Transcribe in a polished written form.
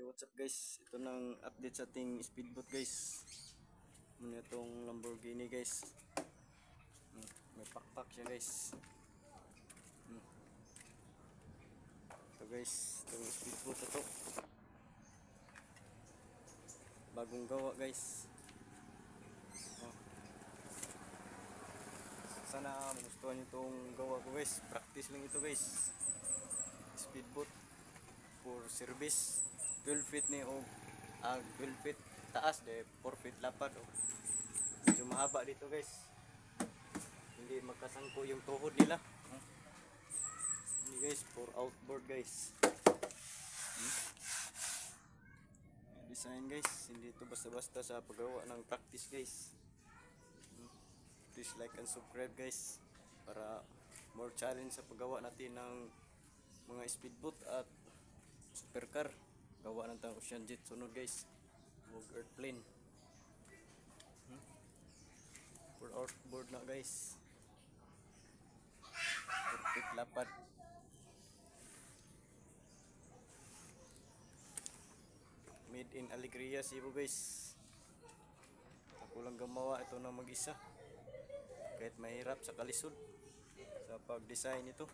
Okay, what's up guys? Ito nang update sa ating speedboat guys. Muna itong Lamborghini guys. May pakpak siya guys. Ito guys, itong speedboat ito. Bagong gawa guys. Oh. Sana magustuhan nyo itong gawa ko guys. Practice lang ito guys. Speedboat for service. 12 feet ni o 12 feet taas de 4 feet lapad o. Medyo mahaba dito guys. Hindi magkasangko yung tuhod nila. Ini guys for outboard guys. Design guys, hindi ito basta-basta sa paggawa ng practice guys. Please like and subscribe guys para more challenge sa paggawa natin ng mga speedboat at supercar. Gawa ng tang Ocean Jet sunod guys. Huwag earthplane. For outboard na guys. Perfect lapad. Made in Alegria, Cebu guys. Ako lang gumawa ito ng mag-isa. Kahit mahirap sa kalisod sa pag-design ito.